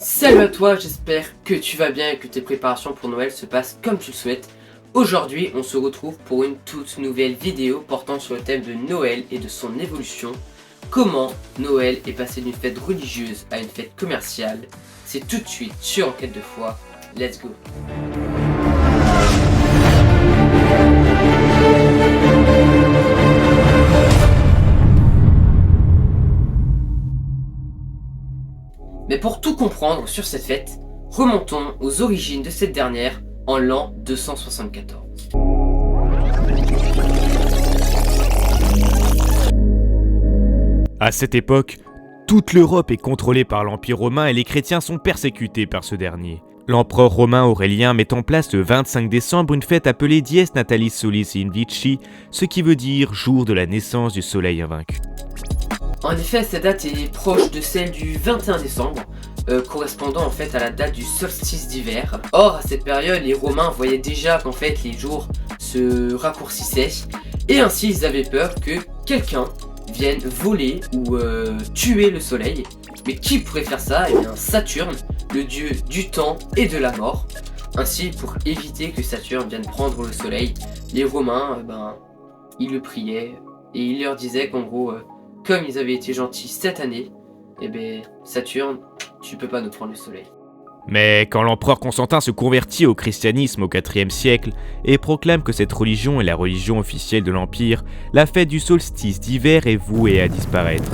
Salut à toi, j'espère que tu vas bien et que tes préparations pour Noël se passent comme tu le souhaites. Aujourd'hui, on se retrouve pour une toute nouvelle vidéo portant sur le thème de Noël et de son évolution. Comment Noël est passé d'une fête religieuse à une fête commerciale. C'est tout de suite sur Enquête de foi. Let's go! Mais pour tout comprendre sur cette fête, remontons aux origines de cette dernière en l'an 274. À cette époque, toute l'Europe est contrôlée par l'Empire romain et les chrétiens sont persécutés par ce dernier. L'empereur romain Aurélien met en place le 25 décembre une fête appelée Dies Natalis Solis Invicti, ce qui veut dire jour de la naissance du soleil invaincu. En effet, cette date est proche de celle du 21 décembre, correspondant en fait à la date du solstice d'hiver. Or, à cette période, les Romains voyaient déjà qu'en fait les jours se raccourcissaient, et ainsi ils avaient peur que quelqu'un vienne voler ou tuer le soleil. Mais qui pourrait faire ça? Eh bien Saturne, le dieu du temps et de la mort. Ainsi, pour éviter que Saturne vienne prendre le soleil, les Romains, ils le priaient et ils leur disaient qu'en gros, comme ils avaient été gentils cette année, Saturne, tu peux pas nous prendre le soleil. Mais quand l'empereur Constantin se convertit au christianisme au IVe siècle et proclame que cette religion est la religion officielle de l'Empire, la fête du solstice d'hiver est vouée à disparaître.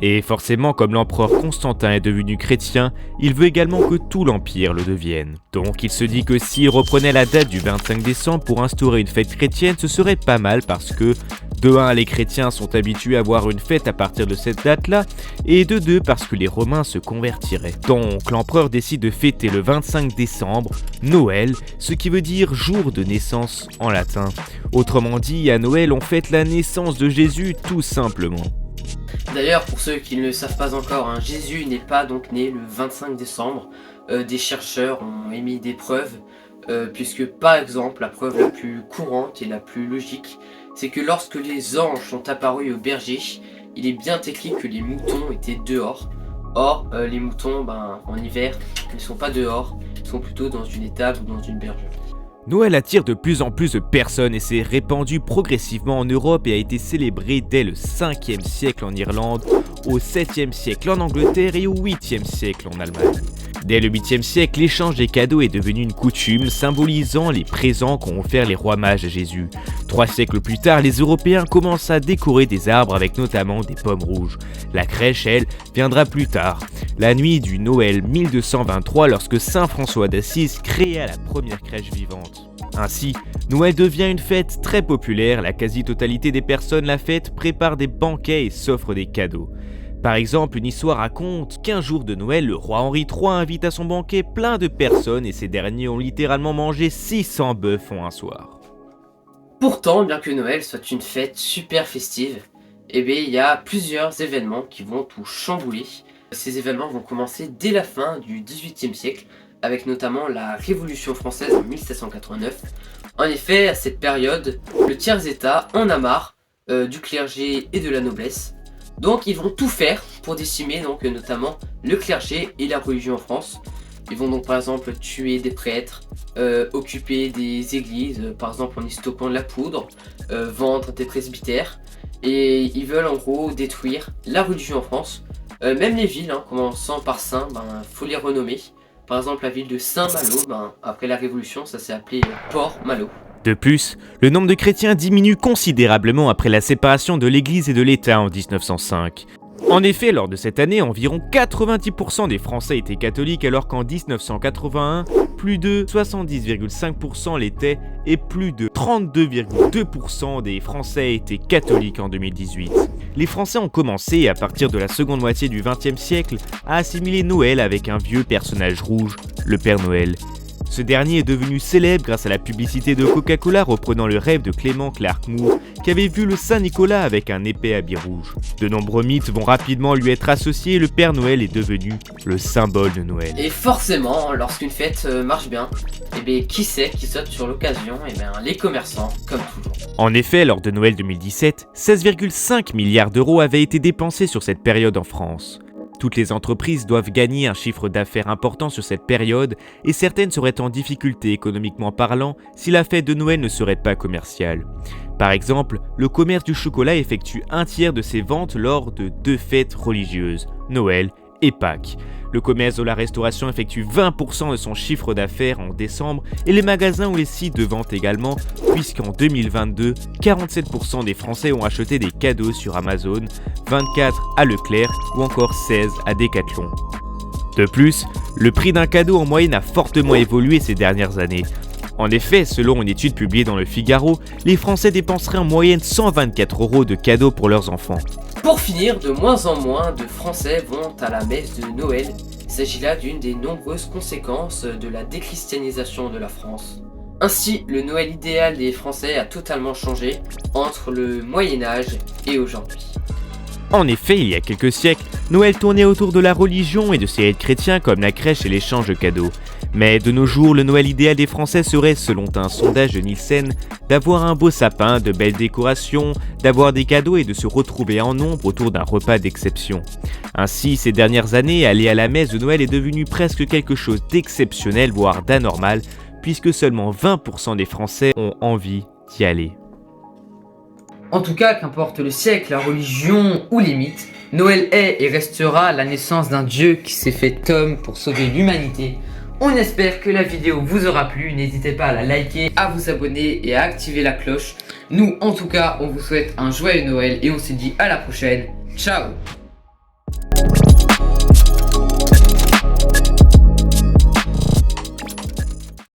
Et forcément, comme l'empereur Constantin est devenu chrétien, il veut également que tout l'Empire le devienne. Donc il se dit que s'il reprenait la date du 25 décembre pour instaurer une fête chrétienne, ce serait pas mal parce que, de 1, les chrétiens sont habitués à avoir une fête à partir de cette date-là, et de 2, parce que les Romains se convertiraient. Donc l'empereur décide de fêter le 25 décembre, Noël, ce qui veut dire jour de naissance en latin. Autrement dit, à Noël, on fête la naissance de Jésus tout simplement. D'ailleurs, pour ceux qui ne le savent pas encore, Jésus n'est pas donc né le 25 décembre. Des chercheurs ont émis des preuves, puisque par exemple, la preuve la plus courante et la plus logique, c'est que lorsque les anges sont apparus aux bergers, il est bien écrit que les moutons étaient dehors. Or, les moutons, en hiver, ils ne sont pas dehors, ils sont plutôt dans une étable ou dans une bergerie. Noël attire de plus en plus de personnes et s'est répandu progressivement en Europe et a été célébré dès le 5e siècle en Irlande, au 7e siècle en Angleterre et au 8e siècle en Allemagne. Dès le 8e siècle, l'échange des cadeaux est devenu une coutume, symbolisant les présents qu'ont offert les rois mages à Jésus. 3 siècles plus tard, les Européens commencent à décorer des arbres avec notamment des pommes rouges. La crèche, elle, viendra plus tard. La nuit du Noël 1223, lorsque saint François d'Assise créa la première crèche vivante. Ainsi, Noël devient une fête très populaire, la quasi-totalité des personnes la fêtent, préparent des banquets et s'offrent des cadeaux. Par exemple, une histoire raconte qu'un jour de Noël, le roi Henri III invite à son banquet plein de personnes et ces derniers ont littéralement mangé 600 bœufs en un soir. Pourtant, bien que Noël soit une fête super festive, il y a plusieurs événements qui vont tout chambouler. Ces événements vont commencer dès la fin du XVIIIe siècle, avec notamment la Révolution française en 1789. En effet, à cette période, le tiers-état en a marre du clergé et de la noblesse. Donc ils vont tout faire pour décimer notamment le clergé et la religion en France. Ils vont donc par exemple tuer des prêtres, occuper des églises, par exemple en y stockant de la poudre, vendre des presbytères. Et ils veulent en gros détruire la religion en France. Même les villes, commençant par Saint, faut les renommer. Par exemple la ville de Saint-Malo, après la Révolution ça s'est appelé Port-Malo. De plus, le nombre de chrétiens diminue considérablement après la séparation de l'Église et de l'État en 1905. En effet, lors de cette année, environ 90% des Français étaient catholiques alors qu'en 1981, plus de 70,5% l'étaient et plus de 32,2% des Français étaient catholiques en 2018. Les Français ont commencé, à partir de la seconde moitié du XXe siècle, à assimiler Noël avec un vieux personnage rouge, le Père Noël. Ce dernier est devenu célèbre grâce à la publicité de Coca-Cola reprenant le rêve de Clément Clark Moore qui avait vu le Saint Nicolas avec un épais habit rouge. De nombreux mythes vont rapidement lui être associés et le Père Noël est devenu le symbole de Noël. Et forcément, lorsqu'une fête marche bien, qui c'est qui saute sur l'occasion? Les commerçants, comme toujours. En effet, lors de Noël 2017, 16,5 milliards d'euros avaient été dépensés sur cette période en France. Toutes les entreprises doivent gagner un chiffre d'affaires important sur cette période et certaines seraient en difficulté économiquement parlant si la fête de Noël ne serait pas commerciale. Par exemple, le commerce du chocolat effectue un tiers de ses ventes lors de 2 fêtes religieuses, Noël et Pâques. Le commerce de la restauration effectue 20% de son chiffre d'affaires en décembre et les magasins ou les sites de vente également, puisqu'en 2022, 47% des Français ont acheté des cadeaux sur Amazon, 24% à Leclerc ou encore 16% à Decathlon. De plus, le prix d'un cadeau en moyenne a fortement évolué ces dernières années. En effet, selon une étude publiée dans le Figaro, les Français dépenseraient en moyenne 124 € de cadeaux pour leurs enfants. Pour finir, de moins en moins de Français vont à la messe de Noël. Il s'agit là d'une des nombreuses conséquences de la déchristianisation de la France. Ainsi, le Noël idéal des Français a totalement changé entre le Moyen-Âge et aujourd'hui. En effet, il y a quelques siècles, Noël tournait autour de la religion et de ses rites chrétiens comme la crèche et l'échange de cadeaux. Mais de nos jours, le Noël idéal des Français serait, selon un sondage de Nielsen, d'avoir un beau sapin, de belles décorations, d'avoir des cadeaux et de se retrouver en nombre autour d'un repas d'exception. Ainsi, ces dernières années, aller à la messe de Noël est devenu presque quelque chose d'exceptionnel, voire d'anormal, puisque seulement 20% des Français ont envie d'y aller. En tout cas, qu'importe le siècle, la religion ou les mythes, Noël est et restera la naissance d'un Dieu qui s'est fait homme pour sauver l'humanité. On espère que la vidéo vous aura plu, n'hésitez pas à la liker, à vous abonner et à activer la cloche. Nous, en tout cas, on vous souhaite un joyeux Noël et on se dit à la prochaine. Ciao!